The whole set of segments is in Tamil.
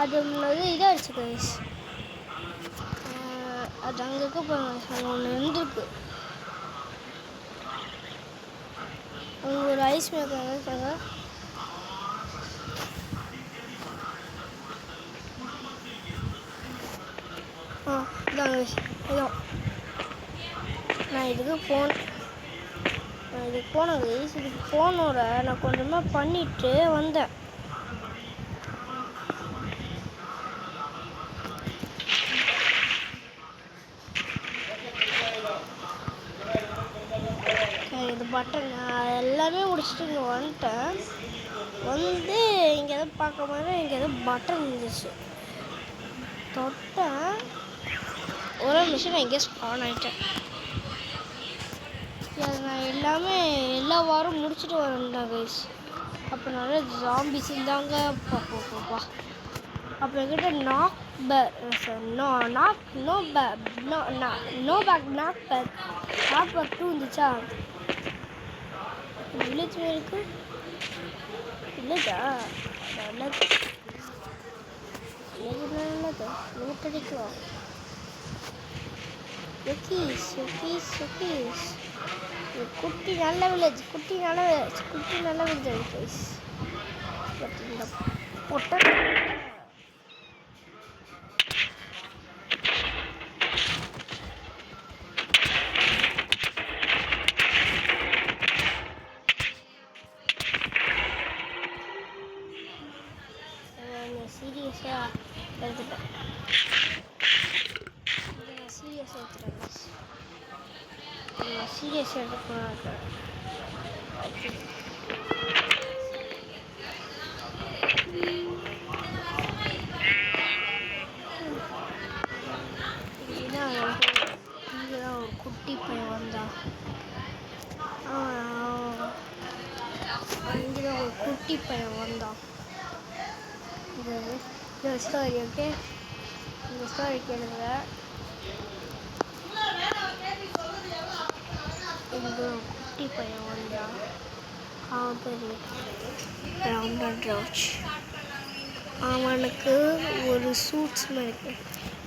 அது முன்னாடி இதாகிடுச்சு கைஸ். அது அங்கே இருக்க போகிறாங்க. அங்கே ஒன்று இருந்திருக்கு. அங்கே ஒரு ஐஸ் மேக்கர் இருக்காங்க. இதாங்க இதான் நான் இதுக்கு போனேன். கைஸ். இதுக்கு போனோட நான் கொஞ்சமாக பண்ணிட்டு வந்தேன். இது பட்டன் எல்லாமே முடிச்சுட்டு இங்கே வந்துட்டேன். வந்து இங்கே எதாவது பார்க்க மாதிரி இங்கே எதாவது பட்டன் இருந்துச்சு. தொட்டேன். ஒரு நிமிஷம் நான் எங்கேயோ ஸ்பான் ஆகிட்டேன். நான் எல்லா வாரம் முடிச்சுட்டு வரேன் கைஸ். அப்போ நிறைய ஜாம்பிஸ் இருந்தாங்க. பாப்பா அப்போ என்கிட்ட நாக் பேக் 2 இருந்துச்சா. வில்லேஜ் இருக்கு. வில்லேஜா நல்லது. கிடைக்கலாம். குட்டி நல்ல வில்லேஜ். குட்டி நல்ல வில்லேஜ் கைஸ். பட் இந்த பொட்டை சீரியஸாக எடுத்துட்டேன். சீரியஸாக எடுத்துக்கணும். இங்கேதான் ஒரு குட்டி பையன் வந்தான். இங்கேதான் ஒரு குட்டி பையன் வந்தான். இந்த ஸ்டோரி ஓகே. இந்த ஸ்டோரி கேளுங்க. இங்கே ஒரு குட்டி பையன் வந்தான். அவன் பேர் ரவுண்டர். அவனுக்கு ஒரு சூட்ஸ் மாதிரி இருக்கு.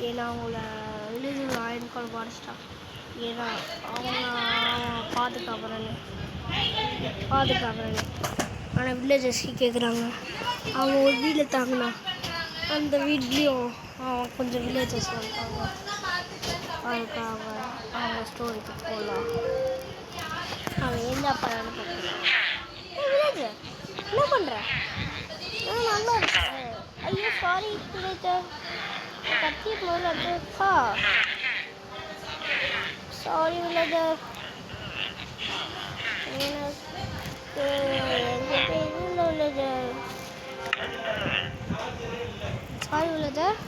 ஏன்னா அவங்கள வில்லேஜில் ஆயின் கால் பாடிச்சிட்டான். ஏன்னா அவன் பாதுகாப்புறேன்னு. ஆனால் வில்லேஜர்ஸ்க்கு கேட்குறாங்க. அவன் ஒரு வீட்டில் தாங்கினான். அந்த வீட்லேயும் அவன் கொஞ்சம் வில்லேஜர்ஸ் வந்துட்டாங்க. அதுக்காக அவங்க ஸ்டோரிக்கு போகலாம். அவன் என்ன பண்ணான்னு பார்க்குறான். வில்லேஜர் என்ன பண்ணுற? நல்லா இருக்கு. ஐயோ சாரி வில்லேஜர். கத்தி போகலப்பா. Sorry villager. என்கிட்ட இல்லை வில்லேஜர். Sorry villager.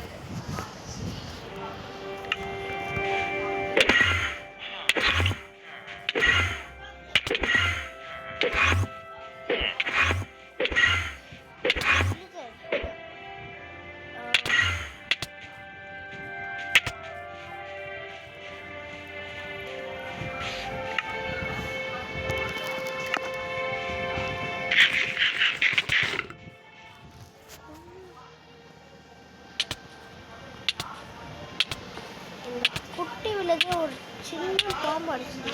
குட்டி வில்லேஜ் ஒரு சின்ன பாம்பு அடிச்சிது.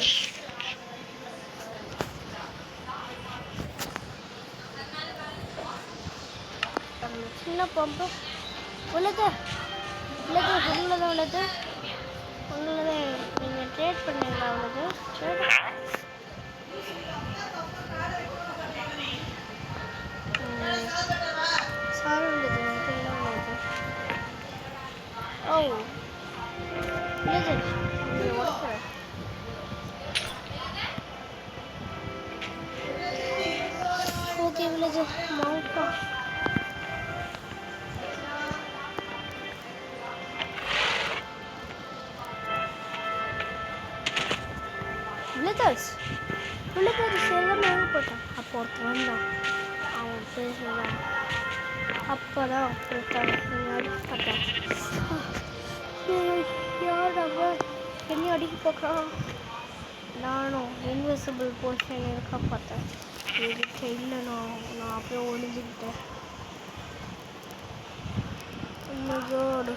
சின்ன பாம்பு வில்லேஜர் உள்ளதான் நீங்கள் ட்ரேட் பண்ணீங்களா? உள்ளது சாரி உள்ளது. ஓ வில்லேஜர் ஓகே வில்லேஜர் மவுண்டா. வில்லேஜர்ஸ் எல்லாம் மேலே போட்டான். அப்போ ஒருத்தர் வந்தான். அவன் பேசுகிறான். அப்போ தான் பார்த்தேன். யாராக என்ன அடிக்க பார்க்குறான். நானும் இன்விசிபிள் போர்ஷன் இருக்க பார்த்தேன். இல்லை நான் அப்படியே ஒழிஞ்சுக்கிட்டேன். கோடு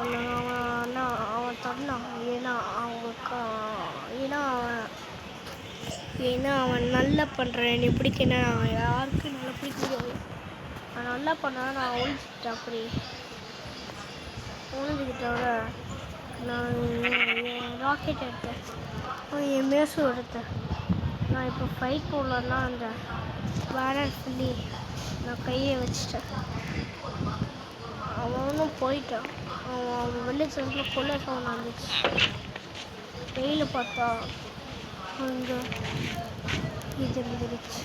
அவன் தந்தான். ஏன்னா அவன் நல்லா பண்ணுறான். என்னை பிடிக்கனா அவன் யாருக்கும் நல்லா பிடிக்காது. அவன் நல்லா பண்ணால் நான் ஒழிச்சிட்டேன். அப்படி ஒழிஞ்சிக்கிட்டோட நான் என் ராக்கெட் எடுத்தேன், என் மேசு எடுத்தேன். நான் இப்போ ஃபைட் போடலன்னா அந்த பேனர் சொல்லி நான் கையை வச்சிட்டேன். அவனும் போயிட்டான். அவன் வெளிச்சத்தில் கொள்ள சவுண்ட் வந்துச்சு. வெயில் பார்த்தா அங்கே இது இருந்துருச்சு.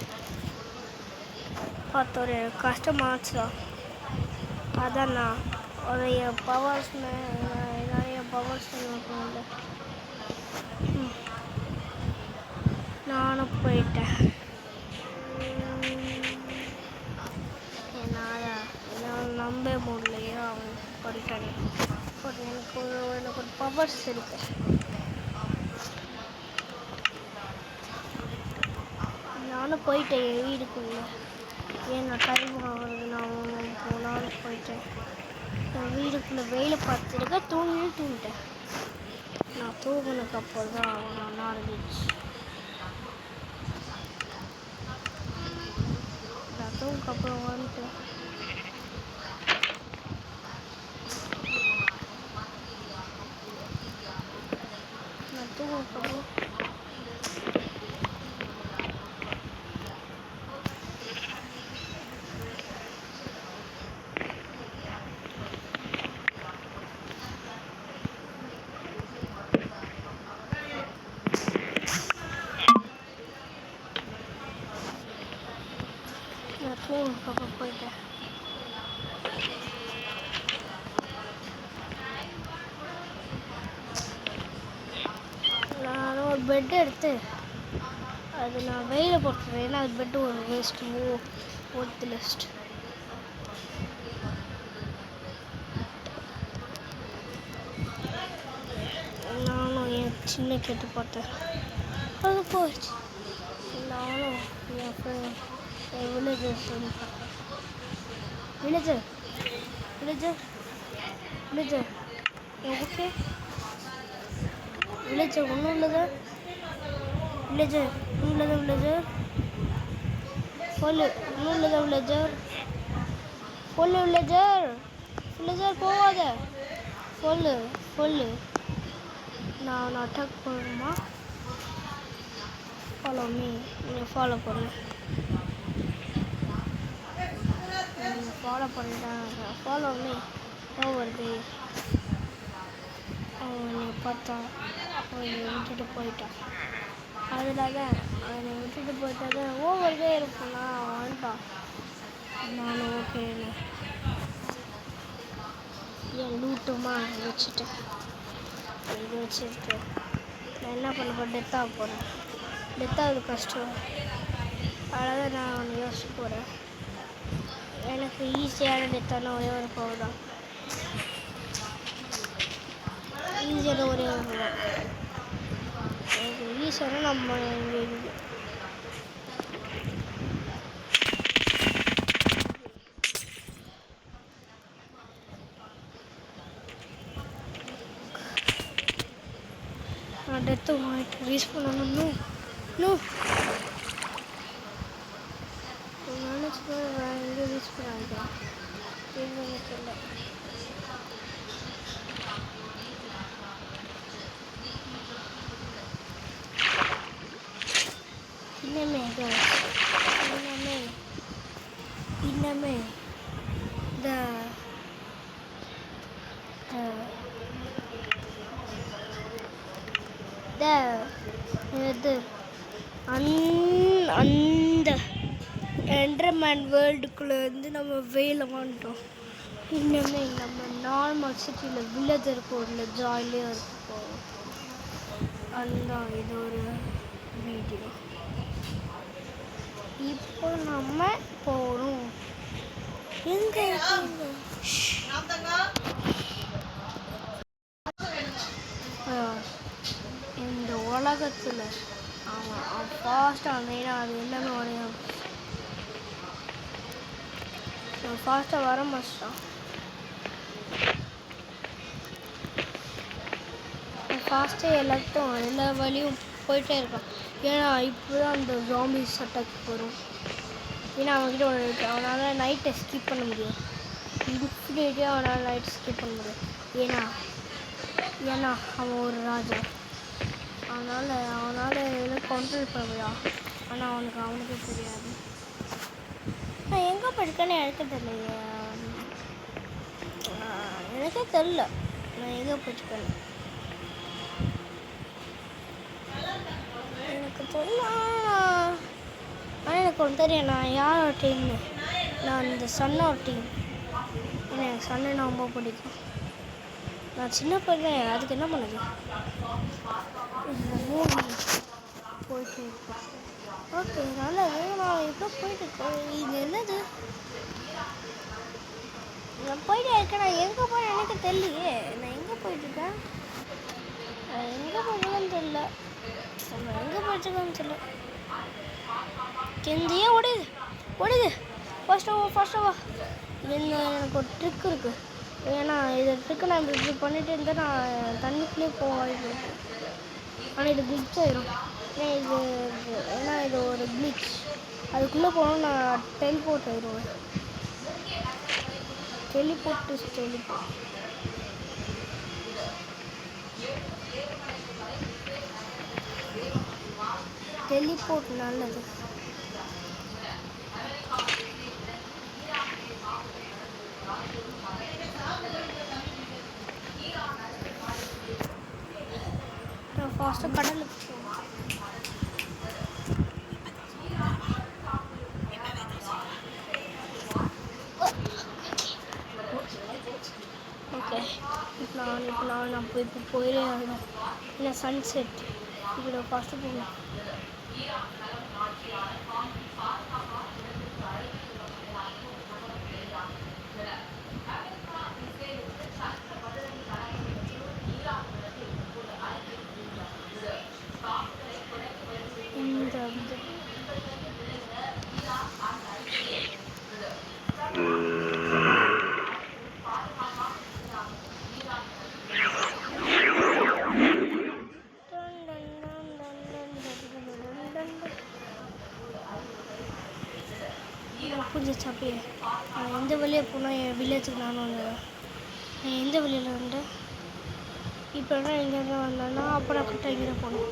பார்த்த ஒரு கஷ்டமாச்சுதான். அதான் நான் நிறைய பவர்ஸ் இல்லை. நானும் போயிட்டேன். என்னால் நம்ப முடியலையே அவன் பண்ணிட்டானே. எனக்கு ஒரு பவர்ஸ் இருக்கு. நானும் போயிட்டேன் என் வீடுக்குள்ளே. ஏன் நான் டைம் ஆகுறது, நானும் போயிட்டேன் என் வீடுக்குள்ளே. வெயில பார்த்துருக்கேன், தூங்கிட்டேன். நான் தூங்கினதுக்கு அப்புறம் தான் அவன் நல்லா இருந்துச்சு. நான் தூங்குக்கு அப்புறம் வந்துட்டேன். நான் தூங்குக்கு அப்புறம் போயிட்டேன். நான் ஒரு பெட் எடுத்து அது நான் வெயில போட்டுறேன். ஏன்னா அது பெட்டு ஒரு வேஸ்ட்டு, ஒர்த்லெஸ்ட். நானும் என் சின்ன கேட்டு பார்த்தேன், அது போயிடுச்சு. நானும் என் ஃப்ரெண்ட் வில்லேஜர் சொல்லி பார்த்தேன். வில்லேஜர் ஓகே வில்லேஜர் ஒன்றும் இல்லைதா? வில்லேஜர் சொல்லு, ஒன்றும் இல்லைதா? வில்லேஜர் போகாத, சொல்லு. நான் அட்டாக் பண்ணணுமா? Follow me. நீங்கள் ஃபாலோ பண்ணு. ஃபாலோ பண்ணிட்டாங்க. Follow me over the. அவனை பார்த்தா அவனை விட்டுட்டு போயிட்டான். அதில் தான் அவனை விட்டுட்டு போயிட்டாங்க. ஓவர் தே இருக்குன்னா அவன் வந்துட்டான். நானும் ஓகேன்னு என் லூட்டுமா வச்சுட்டேன். இது வச்சுட்டு நான் என்ன பண்ண போகிறேன்? டெத்தாக போகிறேன். டெத்தாவது கஷ்டம். அதான் நான் அவனை யோசிச்சு போகிறேன். எனக்கு ஈஸியான டெத்தான ஒரே ஒரு பவர் தான். ஈஸியான ஒரே ஒரு தான் எனக்கு ஈஸியான நம்ம எங்கே நான் டெத்து வாங்கிட்டு ரீஸ் பண்ணணும். நினச்சி வேறு எங்கே ரீஸ் பண்ணிக்கிறேன். எங்கே தெரியல. இன்னமே இது அந்த என்டர்மேன் வேர்ல்டுக்குள்ளே வந்து நம்ம வெயில வந்துட்டோம். இன்னமே நம்ம நார்மல் சிட்டியில் வில்லேஜர் கோடில் ஜாலியாக இருக்கும். அதுதான் இது ஒரு வீடியோ. இப்போ நம்ம போகிறோம். எங்கே இந்த உலகத்தில் அவன் ஃபாஸ்ட்டாக வந்தீங்கன்னா அது எல்லாமே உடையும். ஃபாஸ்ட்டாக வர மாட்டான். ஃபாஸ்ட்டாக எல்லா வழியும் போயிட்டே இருக்கான். ஏன்னா இப்போ தான் அந்த ஜாம்பிஸ் அட்டாக் வரும். ஏன்னா அவன்கிட்ட ஒன்று இருக்குது, அவனால் நைட்டை ஸ்கிப் பண்ண முடியும். இன்ஃபினிட்டியாக அவனால் நைட் ஸ்கிப் பண்ண முடியும். ஏன்னா அவன் ஒரு ராஜா. அவனால் எல்லாம் கண்ட்ரோல் பண்ண முடியும். ஆனால் அவனுக்கே தெரியாது. நான் எங்கே போயிருக்கேன்னு எனக்கே தெரியலையே. எனக்கே தெரில நான் எங்கே போயிருக்கேன்னு. எனக்கு தெரியல. ஆனால் எனக்கு ஒன்று தெரியும், நான் யாரோட டீம்னு. நான் இந்த சன்னோட டீம். ஏன்னா எனக்கு சன்னு ரொம்ப பிடிக்கும். நான் சின்ன பையன், அதுக்கு என்ன பண்ணுது? இந்த மூவி போயிட்டு இருக்கேன். ஓகே, நல்லது. நான் இப்போ போயிட்டு இருக்கேன். இது என்னது? நான் போயிட்டே இருக்கேன். நான் எங்கே போகிறேன் எனக்கு தெரியலையே. நான் எங்கே போயிட்டுருக்கேன்? எங்கே போகிறேன்னு தெரியல. நம்ம எங்கே போயிட்டுருக்கோன்னு தெரியல. கெந்தியே ஓடுது. ஃபஸ்ட்டாக எனக்கு ஒரு ட்ரிக் இருக்குது. ஏன்னா இது ட்ரிக்கு நான் இப்படி பண்ணிகிட்டு இருந்தால் நான் தண்ணிக்குள்ளேயே போக வாய்ப்பு இருக்கு. ஆனால் இது கிளிச் ஆயிரும். ஏன்னா இது ஒரு கிளிச். அதுக்குள்ளே போனால் நான் டெலிபோர்ட் ஆயிடுவேன். டெலிபோர்ட் நல்லது. நான் ஃபாஸ்ட்டாக கடலுக்கு ஓகே. இப்போ நான் போயிடே ஆகணும். இல்லை சன்செட் இப்போ ஃபஸ்ட்டு போகணும். புரிஞ்சிச்சு அப்படியே. நான் எந்த வழியாக போனால் என் வில்லேஜுக்கு நானும் வந்துடுவேன். நான் எந்த வழியில் வந்தேன்? இப்போ தான் எங்கேருந்து வந்தேன்னா அப்புறம் கரெக்டாக எங்கே போகணும்.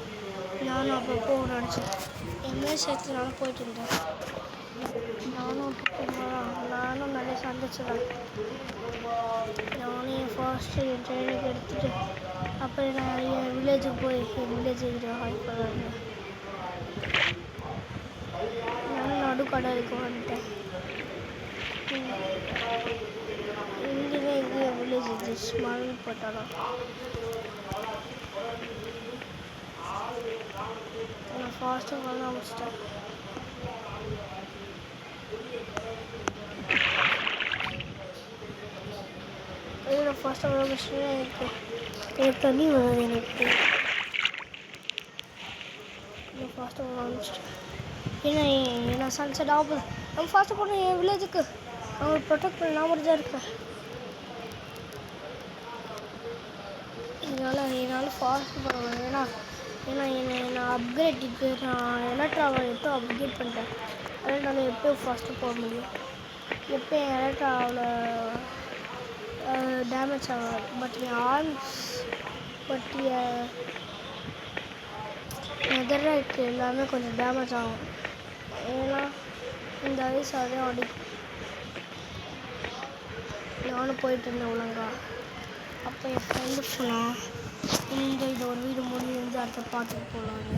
நானும் அப்போ போகணும்னு நினச்சேன். எம்எஸ் சேர்த்து நானும் போயிட்டு இருந்தேன். நானும் நிறைய சந்திச்சிடேன். நானும் என் ஃபர்ஸ்ட்டு என் ட்ரெயினுக்கு எடுத்துகிட்டு அப்புறம் நான் என் வில்லேஜுக்கு போய் என் வில்லேஜுக்கு ஹாய் பண்ணுறேன். நானும் நடுக்கடலுக்கு வந்துட்டேன். இங்கேயே எங்கேயோ வில்லேஜ் இருந்துச்சு, மழை போட்டாலும் நான் ஃபாஸ்ட்டாக பண்ண ஆரம்பிச்சிட்டேன். நான் ஃபாஸ்ட்டாக பண்ண ஆரம்பிச்சிட்டேன். எனக்கு தண்ணி வருது. எனக்கு நான் ஃபாஸ்ட்டாக பண்ண ஆரம்பிச்சிட்டேன். ஏன்னா சன்செட் ஆகுது. நம்ம ஃபாஸ்ட்டாக போகணும் என் வில்லேஜுக்கு. அவங்க ப்ரொடெக்ட் பண்ண நான் மட்டும் தான் இருக்கேன். என்னால் ஃபாஸ்ட் பண்ணுவேன். ஏன்னா நான் அப்கிரேட்டுக்கு நான் எலக்ட்ராவை எப்போ அப்கிரேட் பண்ணிட்டேன். அதனால் நான் எப்போயும் ஃபாஸ்ட்டாக போக முடியும். எப்போ என் எலக்ட்ராவில் டேமேஜ் ஆகாது. பட் என் ஆர்ம்ஸ் என் நெதர்ரைட் எல்லாமே கொஞ்சம் டேமேஜ் ஆகும். ஏன்னா இந்த ஐஸ் அதே அடிக்கும். நானும் போயிட்டு இருந்தேன் ஒழுங்கா. அப்போ என் ஃப்ரெண்டு சொன்னான், இந்த ஒரு வீடு முடிஞ்சு அடுத்த பாட்டுக்கு போகலான்னு.